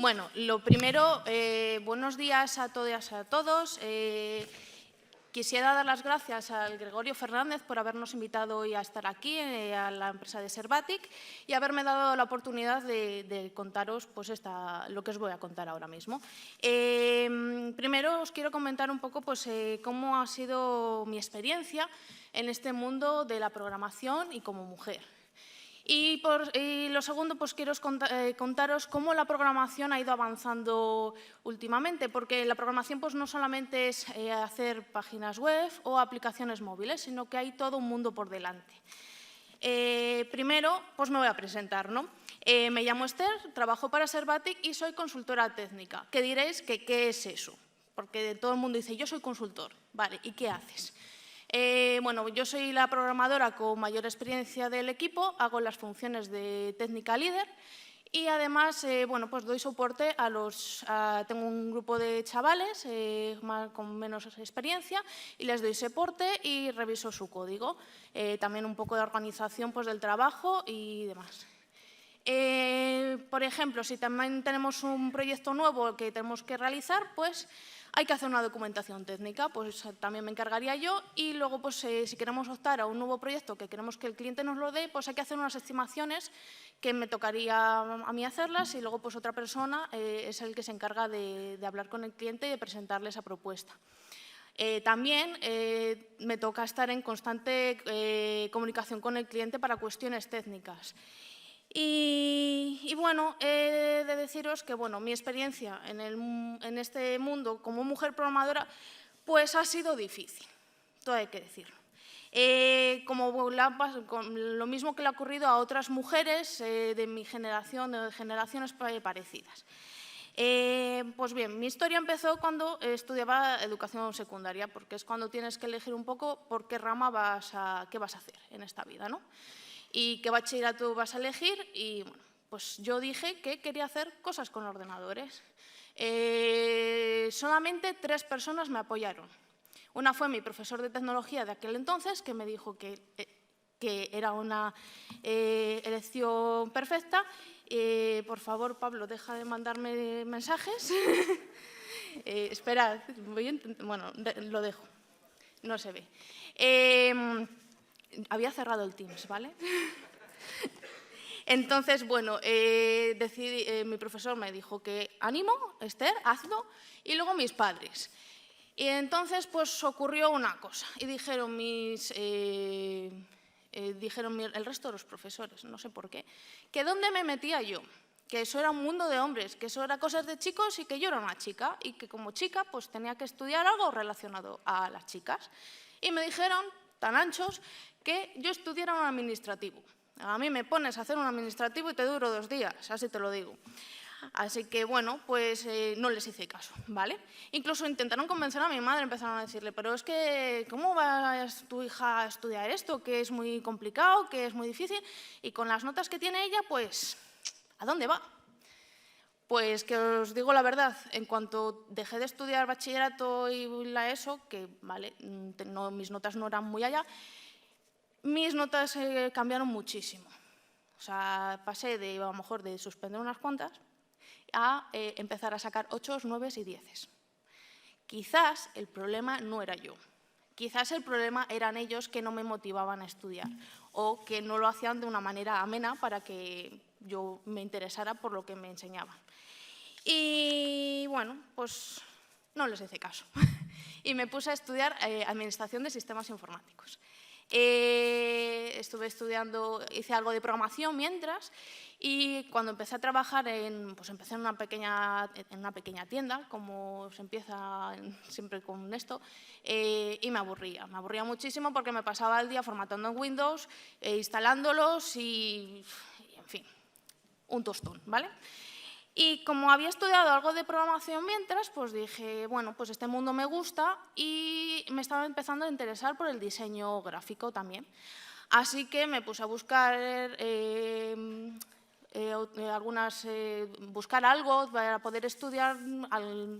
Bueno, lo primero, buenos días a todas y a todos. Quisiera dar las gracias al Gregorio Fernández por habernos invitado hoy a estar aquí, a la empresa de Servatic, y haberme dado la oportunidad de contaros pues, lo que os voy a contar ahora mismo. Primero os quiero comentar un poco pues, cómo ha sido mi experiencia en este mundo de la programación y como mujer. Y lo segundo, pues quiero contaros cómo la programación ha ido avanzando últimamente, porque la programación pues, no solamente es hacer páginas web o aplicaciones móviles, sino que hay todo un mundo por delante. Primero, pues me voy a presentar, ¿no? Me llamo Esther, trabajo para Servatic y soy consultora técnica. ¿Qué diréis? ¿Qué es eso? Porque todo el mundo dice, yo soy consultor. Vale, ¿y qué haces? Bueno, yo soy la programadora con mayor experiencia del equipo, hago las funciones de técnica líder y además bueno, pues doy soporte tengo un grupo de chavales con menos experiencia y les doy soporte y reviso su código. También un poco de organización pues, del trabajo y demás. Por ejemplo, si también tenemos un proyecto nuevo que tenemos que realizar, pues hay que hacer una documentación técnica, pues también me encargaría yo y luego pues, si queremos optar a un nuevo proyecto que queremos que el cliente nos lo dé, pues hay que hacer unas estimaciones que me tocaría a mí hacerlas y luego pues otra persona es el que se encarga de hablar con el cliente y de presentarle esa propuesta. También me toca estar en constante comunicación con el cliente para cuestiones técnicas. Y bueno, he de deciros que bueno, mi experiencia en este mundo como mujer programadora pues ha sido difícil, todo hay que decirlo. Como lo mismo que le ha ocurrido a otras mujeres de mi generación, de generaciones parecidas. Pues bien, mi historia empezó cuando estudiaba educación secundaria, porque es cuando tienes que elegir un poco por qué rama qué vas a hacer en esta vida, ¿no? Y qué bachillerato vas a elegir y bueno, pues yo dije que quería hacer cosas con ordenadores. Solamente 3 personas me apoyaron. Una fue mi profesor de tecnología de aquel entonces, que me dijo que era una elección perfecta. Por favor, Pablo, deja de mandarme mensajes. Esperad, bueno, lo dejo, no se ve. Había cerrado el Teams, ¿vale? Entonces, bueno, mi profesor me dijo que ánimo, Esther, hazlo, y luego mis padres. Y entonces, pues ocurrió una cosa, y dijeron el resto de los profesores, no sé por qué, que dónde me metía yo, que eso era un mundo de hombres, que eso era cosas de chicos y que yo era una chica, y que como chica pues tenía que estudiar algo relacionado a las chicas. Y me dijeron, tan anchos, que yo estudiara un administrativo. A mí me pones a hacer un administrativo y te duro 2 días, así te lo digo. Así que, bueno, pues no les hice caso, ¿vale? Incluso intentaron convencer a mi madre, empezaron a decirle, pero es que, ¿cómo va tu hija a estudiar esto? Que es muy complicado, que es muy difícil, y con las notas que tiene ella, pues, ¿a dónde va? Pues que os digo la verdad, en cuanto dejé de estudiar bachillerato y la ESO, que vale, mis notas no eran muy allá, mis notas cambiaron muchísimo. O sea, pasé a lo mejor de suspender unas cuantas a empezar a sacar 8, 9 y 10. Quizás el problema no era yo. Quizás el problema eran ellos que no me motivaban a estudiar o que no lo hacían de una manera amena para que yo me interesara por lo que me enseñaban. Y bueno, pues no les hice caso y me puse a estudiar Administración de Sistemas Informáticos. Estuve estudiando, hice algo de programación mientras y cuando empecé a trabajar, pues empecé en una pequeña tienda, como se empieza siempre con esto, y me aburría muchísimo porque me pasaba el día formatando en Windows, instalándolos y, en fin, un tostón, ¿vale? Y como había estudiado algo de programación mientras, pues dije, bueno, pues este mundo me gusta y me estaba empezando a interesar por el diseño gráfico también. Así que me puse a buscar buscar algo para poder estudiar,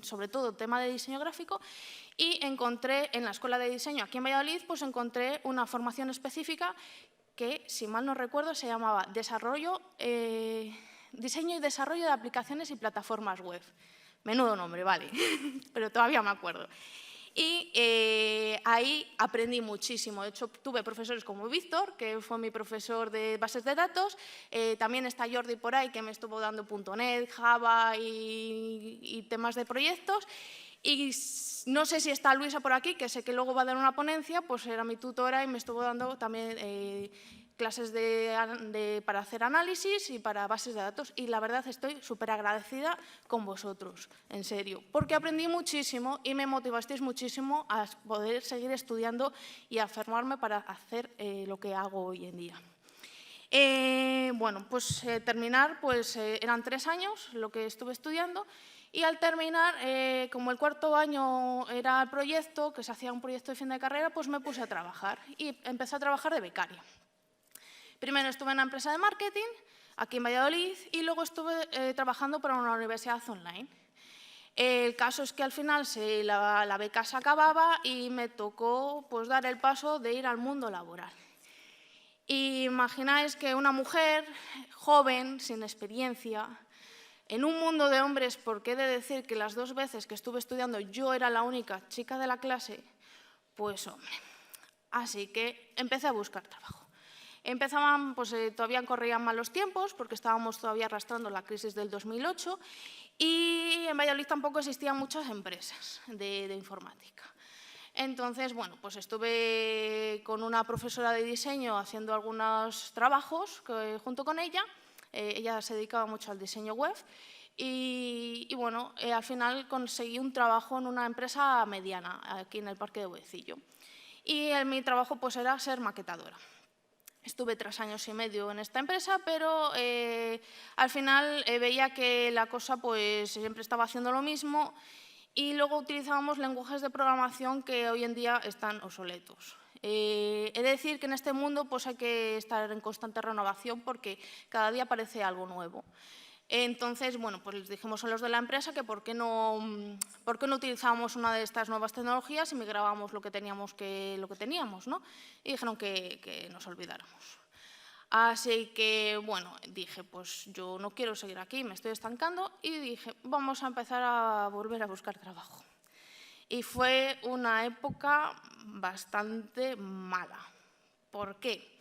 sobre todo tema de diseño gráfico, y encontré en la Escuela de Diseño aquí en Valladolid, pues encontré una formación específica que, si mal no recuerdo, se llamaba Desarrollo Diseño y desarrollo de aplicaciones y plataformas web. Menudo nombre, vale, pero todavía me acuerdo. Y ahí aprendí muchísimo. De hecho, tuve profesores como Víctor, que fue mi profesor de bases de datos. También está Jordi por ahí, que me estuvo dando .NET, Java y temas de proyectos. Y no sé si está Luisa por aquí, que sé que luego va a dar una ponencia, pues era mi tutora y me estuvo dando también clases para hacer análisis y para bases de datos. Y la verdad estoy súper agradecida con vosotros, en serio, porque aprendí muchísimo y me motivasteis muchísimo a poder seguir estudiando y a formarme para hacer lo que hago hoy en día. Bueno, pues terminar, pues eran 3 años lo que estuve estudiando. Y al terminar, como el cuarto año era el proyecto, que se hacía un proyecto de fin de carrera, pues me puse a trabajar y empecé a trabajar de becaria. Primero estuve en una empresa de marketing, aquí en Valladolid, y luego estuve trabajando para una universidad online. El caso es que al final la beca se acababa y me tocó pues, dar el paso de ir al mundo laboral. Y imagináis que una mujer joven, sin experiencia, en un mundo de hombres, porque he de decir que las 2 veces que estuve estudiando yo era la única chica de la clase, pues hombre. Así que empecé a buscar trabajo. Empezaban, pues todavía corrían mal los tiempos, porque estábamos todavía arrastrando la crisis del 2008 y en Valladolid tampoco existían muchas empresas de informática. Entonces, bueno, pues estuve con una profesora de diseño haciendo algunos trabajos junto con ella. Ella se dedicaba mucho al diseño web y bueno, al final conseguí un trabajo en una empresa mediana aquí en el Parque de Boecillo. Y mi trabajo pues era ser maquetadora. Estuve 3 años y medio en esta empresa, pero al final veía que la cosa pues siempre estaba haciendo lo mismo y luego utilizábamos lenguajes de programación que hoy en día están obsoletos. He de decir que en este mundo pues, hay que estar en constante renovación porque cada día aparece algo nuevo. Entonces, bueno, pues les dijimos a los de la empresa que por qué no utilizábamos una de estas nuevas tecnologías y migrábamos lo que teníamos, ¿no? Y dijeron que nos olvidáramos. Así que, bueno, dije, pues yo no quiero seguir aquí, me estoy estancando y dije, vamos a empezar a volver a buscar trabajo. Y fue una época bastante mala. ¿Por qué?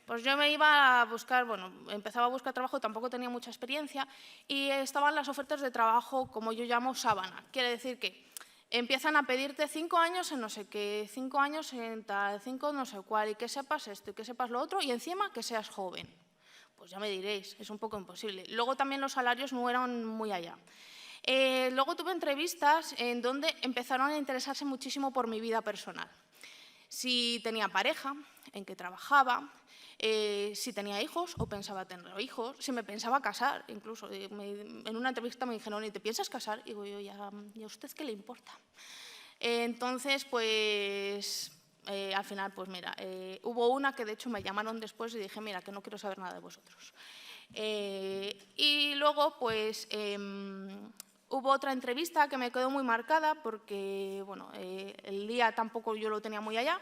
Pues yo me iba a buscar, bueno, empezaba a buscar trabajo, tampoco tenía mucha experiencia y estaban las ofertas de trabajo, como yo llamo, sábana. Quiere decir que empiezan a pedirte 5 años en no sé qué, 5 años en tal, 5 no sé cuál, y que sepas esto y que sepas lo otro, y encima que seas joven. Pues ya me diréis, es un poco imposible. Luego también los salarios no eran muy allá. Luego tuve entrevistas en donde empezaron a interesarse muchísimo por mi vida personal. Si tenía pareja, en qué trabajaba, si tenía hijos o pensaba tener hijos, si me pensaba casar, incluso. En una entrevista me dijeron, ¿y te piensas casar? Y digo yo, ¿y a usted qué le importa? Entonces, pues, al final, pues mira, hubo una que de hecho me llamaron después y dije, mira, que no quiero saber nada de vosotros. Y luego, pues, hubo otra entrevista que me quedó muy marcada porque, bueno, el día tampoco yo lo tenía muy allá,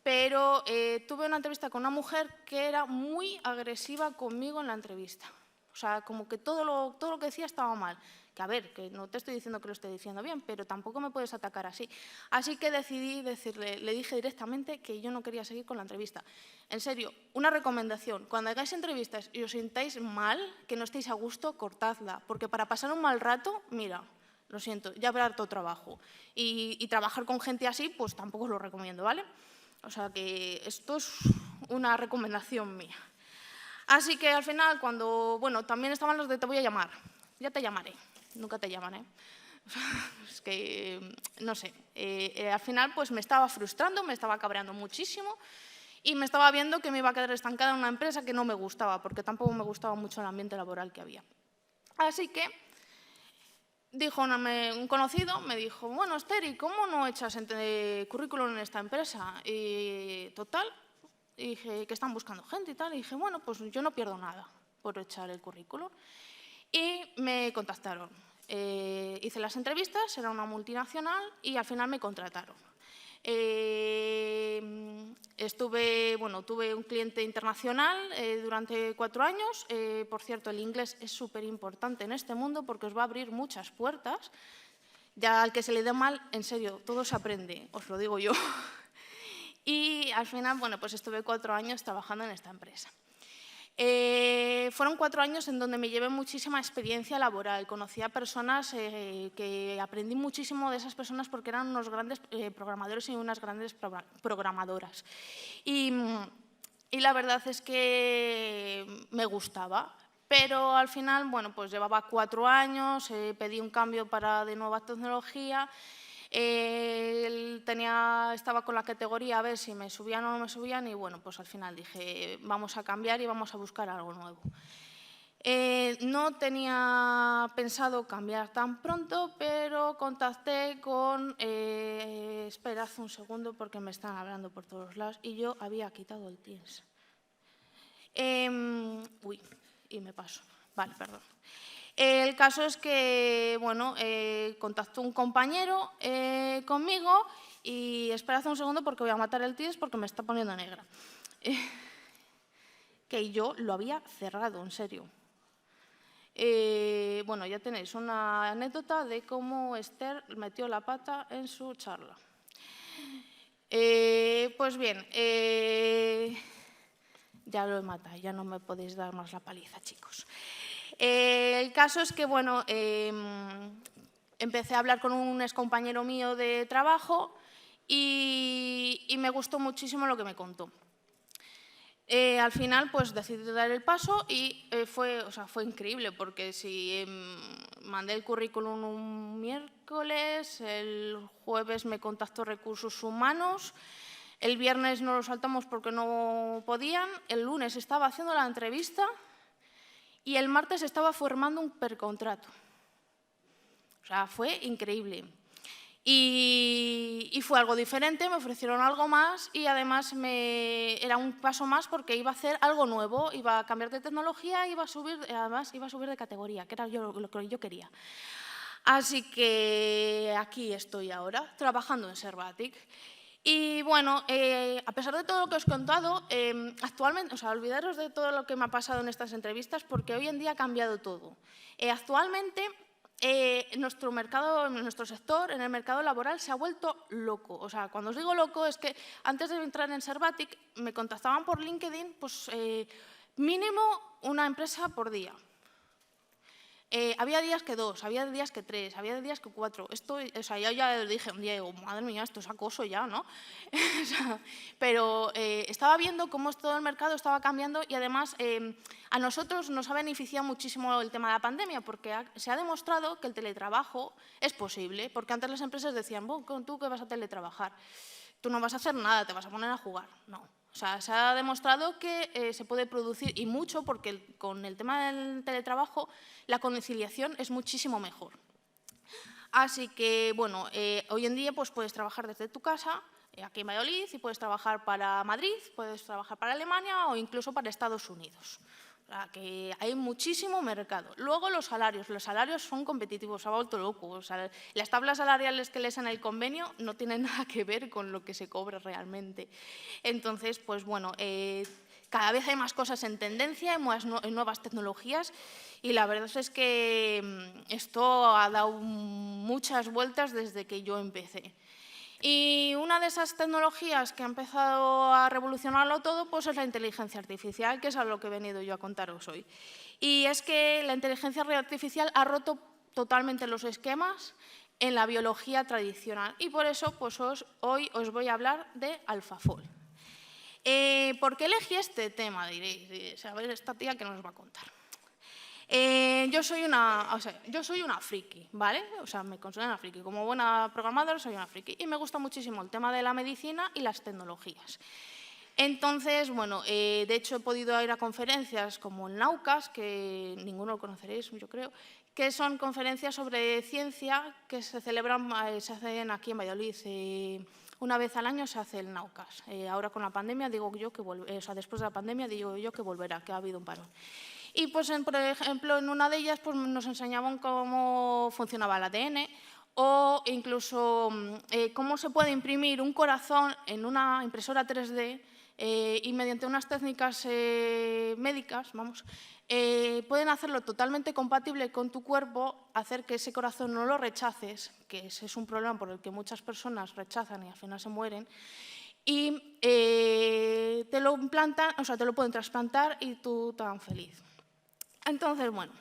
pero tuve una entrevista con una mujer que era muy agresiva conmigo en la entrevista. O sea, como que todo lo que decía estaba mal. Que a ver, que no te estoy diciendo que lo esté diciendo bien, pero tampoco me puedes atacar así. Así que decidí decirle, le dije directamente que yo no quería seguir con la entrevista. En serio, una recomendación, cuando hagáis entrevistas y os sintáis mal, que no estéis a gusto, cortadla, porque para pasar un mal rato, mira, lo siento, ya habrá harto trabajo. Y trabajar con gente así, pues tampoco os lo recomiendo, ¿vale? O sea que esto es una recomendación mía. Así que al final, bueno, también estaban los de te voy a llamar, ya te llamaré, nunca te llaman, ¿eh? Es que, no sé, al final pues me estaba frustrando, me estaba cabreando muchísimo y me estaba viendo que me iba a quedar estancada en una empresa que no me gustaba, porque tampoco me gustaba mucho el ambiente laboral que había. Así que dijo un conocido, me dijo, bueno, Esther, ¿y cómo no echas currículum en esta empresa? Y total, dije que están buscando gente y tal, y dije, bueno, pues yo no pierdo nada por echar el currículum. Y me contactaron. Hice las entrevistas, era una multinacional y al final me contrataron. Tuve un cliente internacional durante 4 años. Por cierto, el inglés es súper importante en este mundo porque os va a abrir muchas puertas. Ya al que se le dé mal, en serio, todo se aprende, os lo digo yo. Y al final, bueno, pues estuve 4 años trabajando en esta empresa. Fueron 4 años en donde me llevé muchísima experiencia laboral. Conocí a personas que aprendí muchísimo de esas personas porque eran unos grandes programadores y unas grandes programadoras. Y la verdad es que me gustaba. Pero al final, bueno, pues llevaba 4 años, pedí un cambio de nueva tecnología. Estaba con la categoría a ver si me subían o no me subían y bueno, pues al final dije, vamos a cambiar y vamos a buscar algo nuevo. No tenía pensado cambiar tan pronto, pero contacté con… esperad un segundo porque me están hablando por todos lados y yo había quitado el Teams. Y me paso. Vale, perdón. El caso es que, bueno, contactó un compañero conmigo y esperad un segundo porque voy a matar el Teams porque me está poniendo negra. Que yo lo había cerrado, en serio. Bueno, ya tenéis una anécdota de cómo Esther metió la pata en su charla. Pues bien, ya lo he matado, ya no me podéis dar más la paliza, chicos. El caso es que, bueno, empecé a hablar con un excompañero mío de trabajo y me gustó muchísimo lo que me contó. Al final, pues decidí dar el paso y fue increíble porque si mandé el currículum un miércoles, el jueves me contactó Recursos Humanos, el viernes no lo saltamos porque no podían, el lunes estaba haciendo la entrevista y el martes estaba formando un precontrato. O sea, fue increíble. Y fue algo diferente, me ofrecieron algo más y además era un paso más porque iba a hacer algo nuevo, iba a cambiar de tecnología, además iba a subir de categoría, que era lo que yo quería. Así que aquí estoy ahora, trabajando en Servatic. Y bueno, a pesar de todo lo que os he contado, actualmente, olvidaros de todo lo que me ha pasado en estas entrevistas porque hoy en día ha cambiado todo. Actualmente, nuestro sector, en el mercado laboral, se ha vuelto loco. O sea, cuando os digo loco es que antes de entrar en Servatic me contactaban por LinkedIn, pues mínimo una empresa por día. Había días que 2, había días que 3, había días que 4. Esto, yo ya dije un día, digo, madre mía, esto es acoso ya, ¿no? Pero estaba viendo cómo todo el mercado estaba cambiando y además a nosotros nos ha beneficiado muchísimo el tema de la pandemia porque se ha demostrado que el teletrabajo es posible, porque antes las empresas decían, ¿tú qué vas a teletrabajar? Tú no vas a hacer nada, te vas a poner a jugar. No. O sea, se ha demostrado que se puede producir, y mucho, porque con el tema del teletrabajo la conciliación es muchísimo mejor. Así que, bueno, hoy en día pues, puedes trabajar desde tu casa, aquí en Valladolid, y puedes trabajar para Madrid, puedes trabajar para Alemania o incluso para Estados Unidos. O sea, que hay muchísimo mercado. Luego los salarios son competitivos, se ha vuelto loco. O sea, las tablas salariales que lees en el convenio no tienen nada que ver con lo que se cobra realmente. Entonces, pues bueno, cada vez hay más cosas en tendencia, hay nuevas tecnologías y la verdad es que esto ha dado muchas vueltas desde que yo empecé. Y una de esas tecnologías que ha empezado a revolucionarlo todo pues es la inteligencia artificial, que es a lo que he venido yo a contaros hoy. Y es que la inteligencia artificial ha roto totalmente los esquemas en la biología tradicional y por eso pues, hoy os voy a hablar de AlphaFold. ¿Por qué elegí este tema? Diréis, a ver, esta tía que nos va a contar. Yo soy una friki, ¿vale? O sea, me considero una friki. Como buena programadora soy una friki y me gusta muchísimo el tema de la medicina y las tecnologías. Entonces, bueno, de hecho he podido ir a conferencias como el Naucas, que ninguno lo conoceréis, yo creo, que son conferencias sobre ciencia que se hacen aquí en Valladolid. Una vez al año se hace el Naucas. Ahora con la pandemia digo yo que después de la pandemia digo yo que volverá, que ha habido un parón. Y, pues, por ejemplo, en una de ellas pues, nos enseñaban cómo funcionaba el ADN o incluso cómo se puede imprimir un corazón en una impresora 3D y mediante unas técnicas médicas, pueden hacerlo totalmente compatible con tu cuerpo, hacer que ese corazón no lo rechaces, que ese es un problema por el que muchas personas rechazan y al final se mueren, y te lo implantan, o sea, te lo pueden trasplantar y tú tan feliz. Entonces, bueno,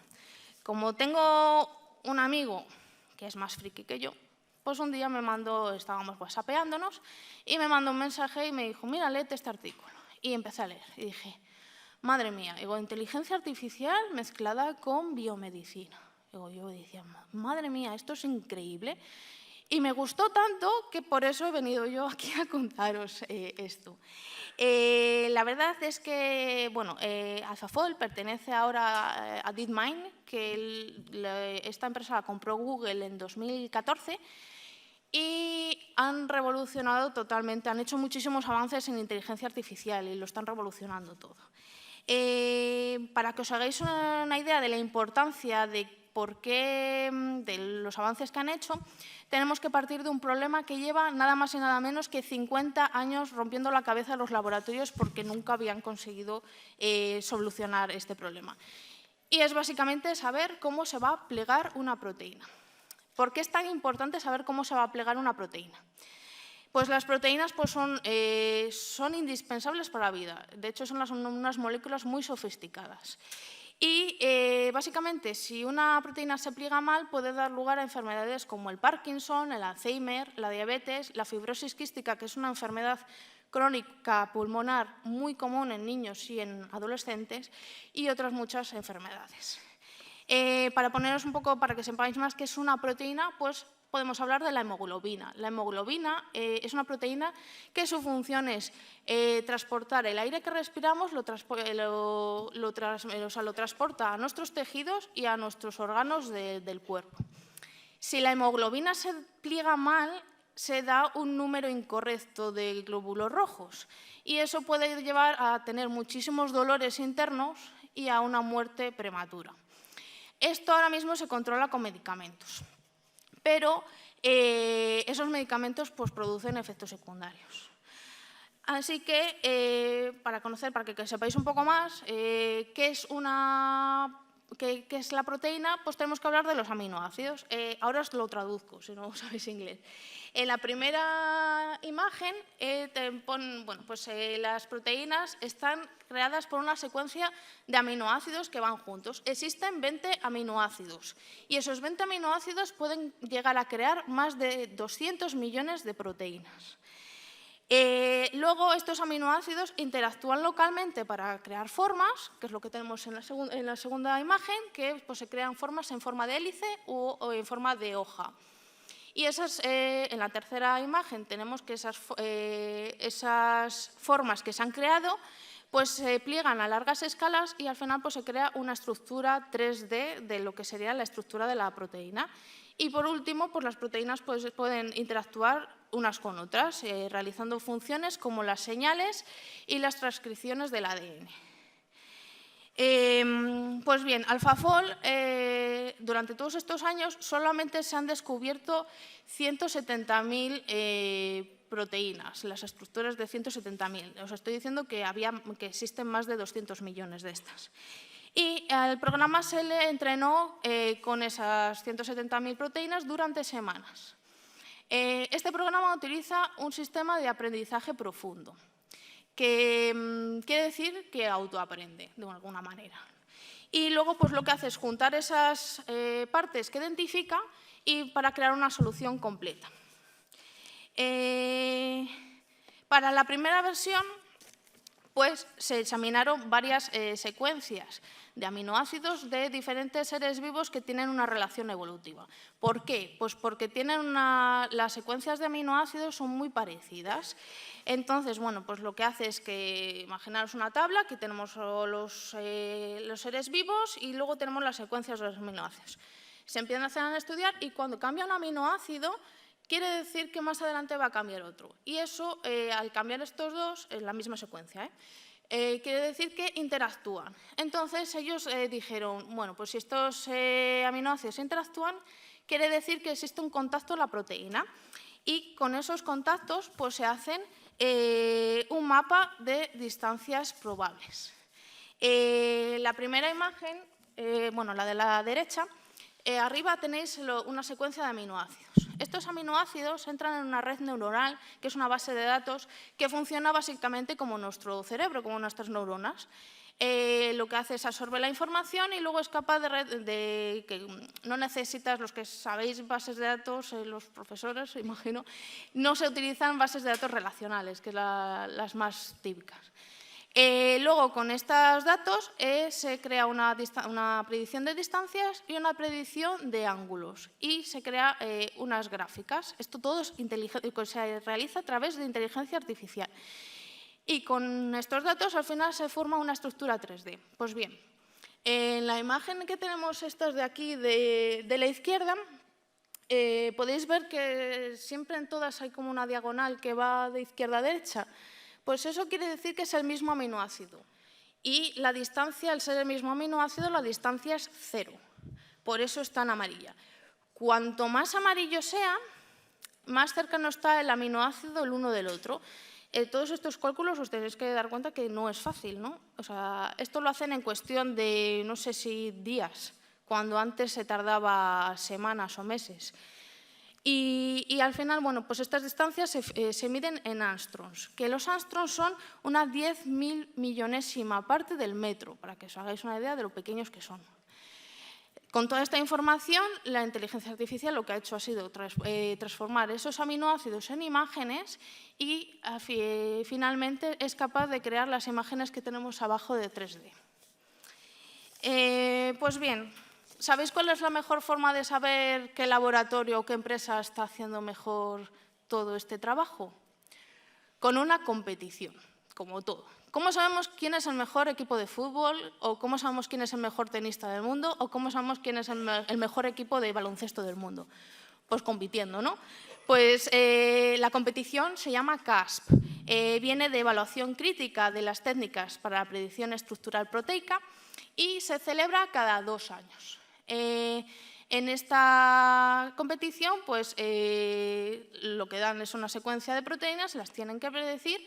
como tengo un amigo que es más friki que yo, pues un día estábamos whatsappeándonos y me mandó un mensaje y me dijo, mira, léete este artículo. Y empecé a leer y dije, madre mía, digo, inteligencia artificial mezclada con biomedicina. Digo, yo decía, madre mía, esto es increíble. Y me gustó tanto que por eso he venido yo aquí a contaros esto. La verdad es que, bueno, AlphaFold pertenece ahora a DeepMind, que esta empresa la compró Google en 2014 y han revolucionado totalmente, han hecho muchísimos avances en inteligencia artificial y lo están revolucionando todo. Para que os hagáis una idea de la importancia de de los avances que han hecho, tenemos que partir de un problema que lleva nada más y nada menos que 50 años rompiendo la cabeza a los laboratorios porque nunca habían conseguido solucionar este problema. Y es básicamente saber cómo se va a plegar una proteína. ¿Por qué es tan importante saber cómo se va a plegar una proteína? Pues las proteínas son indispensables para la vida. De hecho, son unas moléculas muy sofisticadas. Y básicamente, si una proteína se pliega mal, puede dar lugar a enfermedades como el Parkinson, el Alzheimer, la diabetes, la fibrosis quística, que es una enfermedad crónica pulmonar muy común en niños y en adolescentes, y otras muchas enfermedades. Para que sepáis más qué es una proteína, pues podemos hablar de la hemoglobina. La hemoglobina es una proteína que su función es transportar el aire que respiramos, lo transporta a nuestros tejidos y a nuestros órganos del cuerpo. Si la hemoglobina se pliega mal, se da un número incorrecto de glóbulos rojos y eso puede llevar a tener muchísimos dolores internos y a una muerte prematura. Esto ahora mismo se controla con medicamentos, pero esos medicamentos pues, producen efectos secundarios. Así que, para que sepáis un poco más qué es la proteína, pues tenemos que hablar de los aminoácidos. Ahora os lo traduzco, si no sabéis inglés. En la primera imagen las proteínas están creadas por una secuencia de aminoácidos que van juntos. Existen 20 aminoácidos y esos 20 aminoácidos pueden llegar a crear más de 200 millones de proteínas. Luego estos aminoácidos interactúan localmente para crear formas, que es lo que tenemos en la segunda imagen, que pues, se crean formas en forma de hélice o en forma de hoja. Y en la tercera imagen tenemos que esas formas que se han creado pues se pliegan a largas escalas y al final pues, se crea una estructura 3D de lo que sería la estructura de la proteína. Y por último, pues las proteínas pues, pueden interactuar unas con otras, realizando funciones como las señales y las transcripciones del ADN. Pues bien, AlphaFold, durante todos estos años solamente se han descubierto 170.000 proteínas, las estructuras de 170.000. Os estoy diciendo que existen más de 200 millones de estas. Y al programa se le entrenó con esas 170.000 proteínas durante semanas. Este programa utiliza un sistema de aprendizaje profundo, que quiere decir que autoaprende de alguna manera. Y luego pues, lo que hace es juntar esas partes que identifica y para crear una solución completa. Para la primera versión pues, se examinaron varias secuencias de aminoácidos de diferentes seres vivos que tienen una relación evolutiva. ¿Por qué? Pues porque las secuencias de aminoácidos son muy parecidas. Entonces, bueno, pues lo que hace es que, imaginaros una tabla, aquí tenemos los seres vivos y luego tenemos las secuencias de los aminoácidos. Se empiezan a estudiar y cuando cambia un aminoácido, quiere decir que más adelante va a cambiar otro. Y eso, al cambiar estos dos, es la misma secuencia, quiere decir que interactúan. Entonces ellos dijeron, bueno, pues si estos aminoácidos interactúan, quiere decir que existe un contacto en la proteína y con esos contactos pues, se hacen un mapa de distancias probables. La primera imagen, bueno, la de la derecha, arriba tenéis una secuencia de aminoácidos. Estos aminoácidos entran en una red neuronal, que es una base de datos que funciona básicamente como nuestro cerebro, como nuestras neuronas. Lo que hace es absorber la información y luego es capaz de que no necesitas, los que sabéis bases de datos, los profesores, imagino, no se utilizan bases de datos relacionales, que es las más típicas. Luego, con estos datos, se crea una predicción de distancias y una predicción de ángulos y se crea unas gráficas. Esto todo se realiza a través de inteligencia artificial. Y con estos datos, al final, se forma una estructura 3D. Pues bien, en la imagen que tenemos estas de aquí, de la izquierda, podéis ver que siempre en todas hay como una diagonal que va de izquierda a derecha. Pues eso quiere decir que es el mismo aminoácido. Y la distancia, al ser el mismo aminoácido, la distancia es 0. Por eso está en amarilla. Cuanto más amarillo sea, más cercano está el aminoácido el uno del otro. Todos estos cálculos os tenéis que dar cuenta que no es fácil, ¿no? O sea, esto lo hacen en cuestión de, no sé si días, cuando antes se tardaba semanas o meses. Y al final, bueno, pues estas distancias se miden en angstroms, que los angstroms son una 10.000 millonésima parte del metro, para que os hagáis una idea de lo pequeños que son. Con toda esta información, la inteligencia artificial lo que ha hecho ha sido transformar esos aminoácidos en imágenes y finalmente es capaz de crear las imágenes que tenemos abajo de 3D. Pues bien, ¿sabéis cuál es la mejor forma de saber qué laboratorio o qué empresa está haciendo mejor todo este trabajo? Con una competición, como todo. ¿Cómo sabemos quién es el mejor equipo de fútbol? ¿O cómo sabemos quién es el mejor tenista del mundo? ¿O cómo sabemos quién es el mejor equipo de baloncesto del mundo? Pues compitiendo, ¿no? Pues la competición se llama CASP. Viene de evaluación crítica de las técnicas para la predicción estructural proteica y se celebra cada 2 años. En esta competición, pues lo que dan es una secuencia de proteínas, las tienen que predecir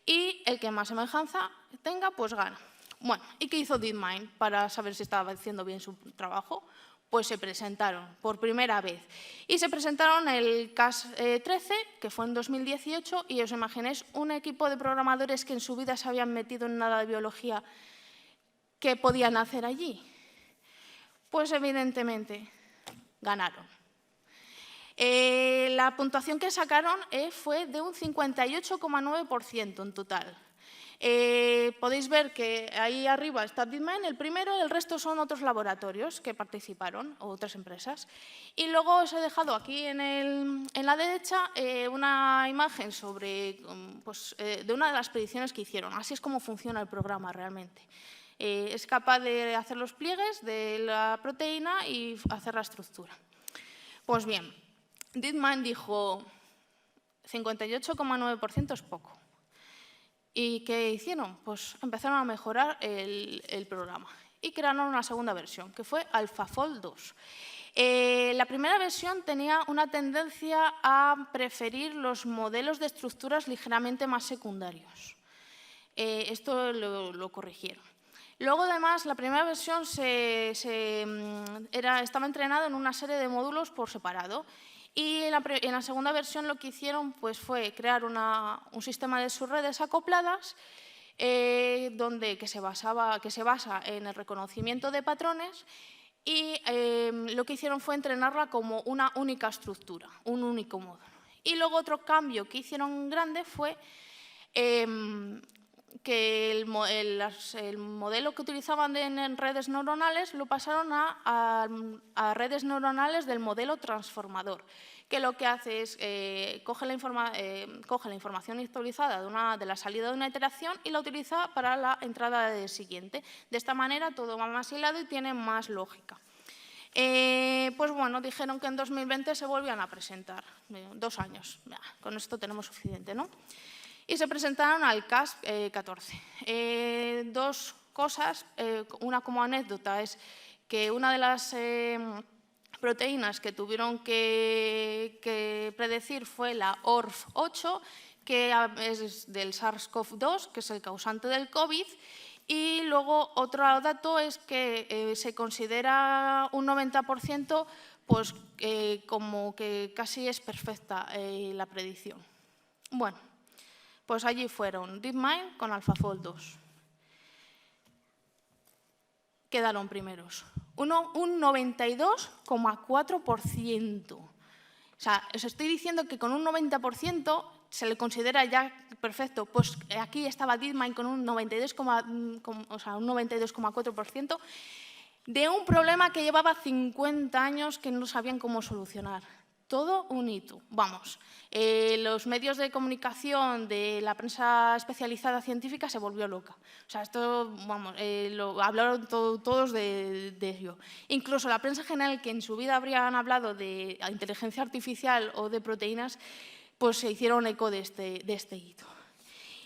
y el que más semejanza tenga, pues gana. Bueno, ¿y qué hizo DeepMind para saber si estaba haciendo bien su trabajo? Pues se presentaron por primera vez. Y se presentaron el CAS-13, que fue en 2018, y os imagináis un equipo de programadores que en su vida se habían metido en nada de biología, ¿qué podían hacer allí? Pues evidentemente ganaron. La puntuación que sacaron fue de un 58,9% en total. Podéis ver que ahí arriba está DeepMind, el primero, el resto son otros laboratorios que participaron, o otras empresas. Y luego os he dejado aquí en la derecha una imagen de una de las predicciones que hicieron. Así es como funciona el programa realmente. Es capaz de hacer los pliegues de la proteína y hacer la estructura. Pues bien, DeepMind dijo 58,9% es poco. ¿Y qué hicieron? Pues empezaron a mejorar el programa y crearon una segunda versión, que fue AlphaFold 2. La primera versión tenía una tendencia a preferir los modelos de estructuras ligeramente más secundarios. Esto lo corrigieron. Luego, además, la primera versión estaba entrenada en una serie de módulos por separado. Y en la segunda versión lo que hicieron pues, fue crear un sistema de subredes acopladas que se basa en el reconocimiento de patrones y lo que hicieron fue entrenarla como una única estructura, un único módulo. Y luego otro cambio que hicieron grande fue que el modelo que utilizaban en redes neuronales lo pasaron a redes neuronales del modelo transformador, que lo que hace es coge la información actualizada de la salida de una iteración y la utiliza para la entrada de siguiente. De esta manera todo va más hilado y tiene más lógica. Pues bueno, dijeron que en 2020 se volvían a presentar, 2 años, con esto tenemos suficiente, ¿no? Y se presentaron al CAS-14. 2 cosas, una como anécdota es que una de las proteínas que tuvieron que predecir fue la ORF8, que es del SARS-CoV-2, que es el causante del COVID. Y luego otro dato es que se considera un 90% pues, como que casi es perfecta la predicción. Bueno, pues allí fueron DeepMind con AlphaFold 2. Quedaron primeros. Un 92,4%. O sea, os estoy diciendo que con un 90% se le considera ya perfecto. Pues aquí estaba DeepMind con un 92,4% de un problema que llevaba 50 años que no sabían cómo solucionar. Todo un hito. Vamos, los medios de comunicación de la prensa especializada científica se volvió loca. O sea, esto, vamos, lo hablaron todos de ello. Incluso la prensa general, que en su vida habrían hablado de inteligencia artificial o de proteínas, pues se hicieron eco de este hito.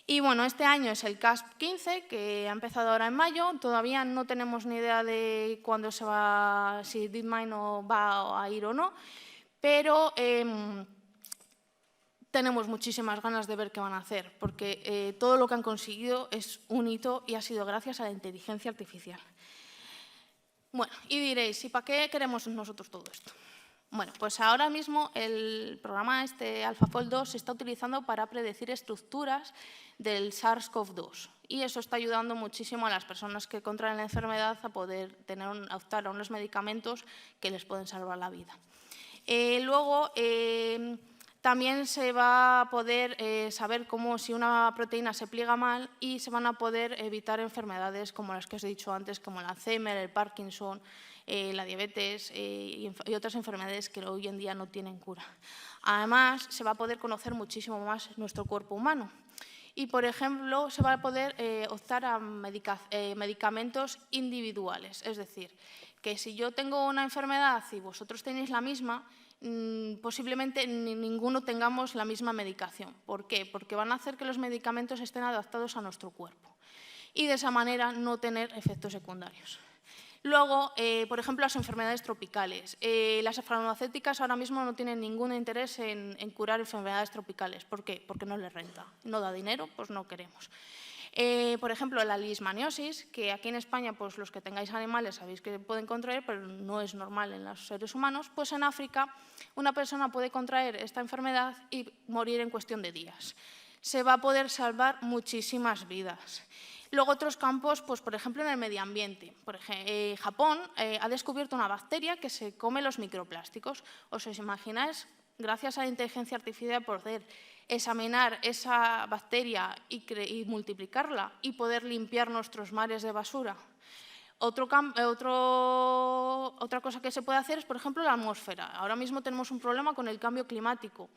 Y bueno, este año es el CASP 15, que ha empezado ahora en mayo. Todavía no tenemos ni idea de cuándo se va, si DeepMind va a ir o no, pero tenemos muchísimas ganas de ver qué van a hacer, porque todo lo que han conseguido es un hito y ha sido gracias a la inteligencia artificial. Bueno, y diréis, ¿y para qué queremos nosotros todo esto? Bueno, pues ahora mismo el programa AlphaFold 2 se está utilizando para predecir estructuras del SARS-CoV-2 y eso está ayudando muchísimo a las personas que contraen la enfermedad a poder optar a unos medicamentos que les pueden salvar la vida. Luego, también se va a poder saber cómo si una proteína se pliega mal y se van a poder evitar enfermedades como las que os he dicho antes, como el Alzheimer, el Parkinson, la diabetes y otras enfermedades que hoy en día no tienen cura. Además, se va a poder conocer muchísimo más nuestro cuerpo humano. Y, por ejemplo, se va a poder optar a medicamentos individuales. Es decir, que si yo tengo una enfermedad y vosotros tenéis la misma, posiblemente ninguno tengamos la misma medicación. ¿Por qué? Porque van a hacer que los medicamentos estén adaptados a nuestro cuerpo y de esa manera no tener efectos secundarios. Luego, por ejemplo, las enfermedades tropicales. Las farmacéuticas ahora mismo no tienen ningún interés en curar enfermedades tropicales. ¿Por qué? Porque no les renta. No da dinero, pues no queremos. Por ejemplo, la leishmaniosis, que aquí en España pues, los que tengáis animales sabéis que pueden contraer, pero no es normal en los seres humanos, pues en África una persona puede contraer esta enfermedad y morir en cuestión de días. Se va a poder salvar muchísimas vidas. Luego otros campos, pues, por ejemplo, en el medio ambiente. Japón ha descubierto una bacteria que se come los microplásticos. ¿Os imagináis? Gracias a la inteligencia artificial poder examinar esa bacteria y multiplicarla y poder limpiar nuestros mares de basura. Otra cosa que se puede hacer es, por ejemplo, la atmósfera. Ahora mismo tenemos un problema con el cambio climático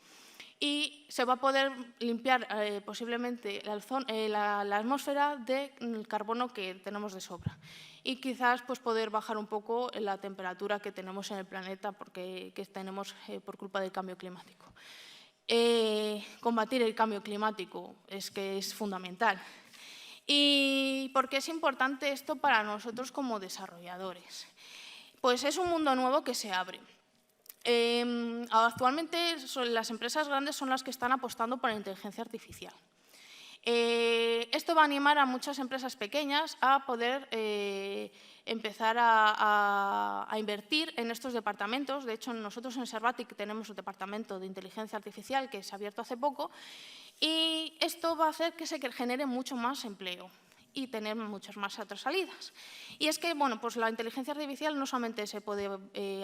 y se va a poder limpiar posiblemente la atmósfera del carbono que tenemos de sobra y quizás pues, poder bajar un poco la temperatura que tenemos en el planeta que tenemos por culpa del cambio climático. Combatir el cambio climático es fundamental. ¿Y por qué es importante esto para nosotros como desarrolladores? Pues es un mundo nuevo que se abre. Actualmente las empresas grandes son las que están apostando por la inteligencia artificial. Esto va a animar a muchas empresas pequeñas a poder empezar a invertir en estos departamentos. De hecho, nosotros en Servatic tenemos un departamento de inteligencia artificial que se ha abierto hace poco y esto va a hacer que se genere mucho más empleo y tener muchas más otras salidas. Y es que, bueno, pues la inteligencia artificial no solamente se puede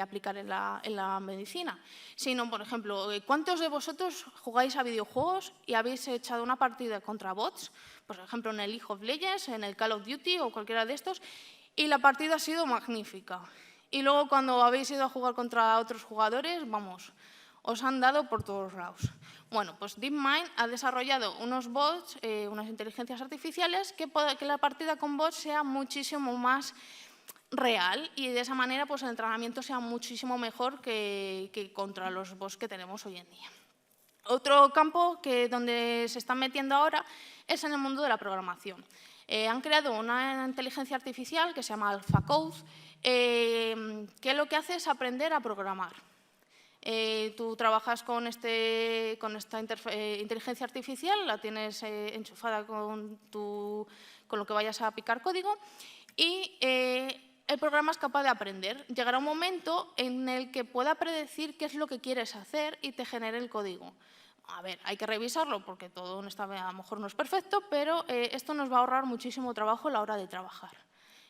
aplicar en la medicina, sino, por ejemplo, ¿cuántos de vosotros jugáis a videojuegos y habéis echado una partida contra bots? Por ejemplo, en el League of Legends, en el Call of Duty o cualquiera de estos, y la partida ha sido magnífica. Y luego, cuando habéis ido a jugar contra otros jugadores, vamos, os han dado por todos lados. Bueno, pues DeepMind ha desarrollado unos bots, unas inteligencias artificiales, que la partida con bots sea muchísimo más real y de esa manera pues, el entrenamiento sea muchísimo mejor que contra los bots que tenemos hoy en día. Otro campo donde se están metiendo ahora es en el mundo de la programación. Han creado una inteligencia artificial que se llama AlphaCode, que lo que hace es aprender a programar. Tú trabajas con esta inteligencia artificial, la tienes enchufada con lo que vayas a picar código y el programa es capaz de aprender. Llegará un momento en el que pueda predecir qué es lo que quieres hacer y te genere el código. A ver, hay que revisarlo porque todo a lo mejor no es perfecto, pero esto nos va a ahorrar muchísimo trabajo a la hora de trabajar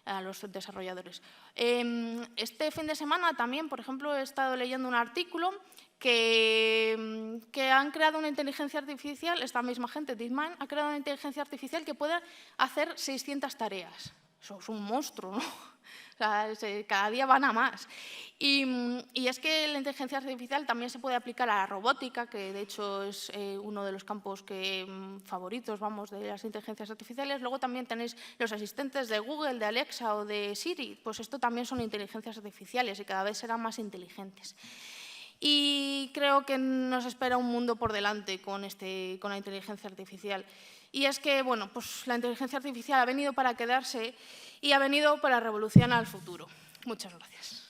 a los desarrolladores. Este fin de semana también, por ejemplo, he estado leyendo un artículo que han creado una inteligencia artificial, esta misma gente, DeepMind, ha creado una inteligencia artificial que puede hacer 600 tareas. Eso es un monstruo, ¿no? O sea, cada día van a más. Y es que la inteligencia artificial también se puede aplicar a la robótica, que de hecho es uno de los campos favoritos, vamos, de las inteligencias artificiales. Luego también tenéis los asistentes de Google, de Alexa o de Siri. Pues esto también son inteligencias artificiales y cada vez serán más inteligentes. Y creo que nos espera un mundo por delante con la inteligencia artificial. Y es que, bueno, pues la inteligencia artificial ha venido para quedarse y ha venido para revolucionar el futuro. Muchas gracias.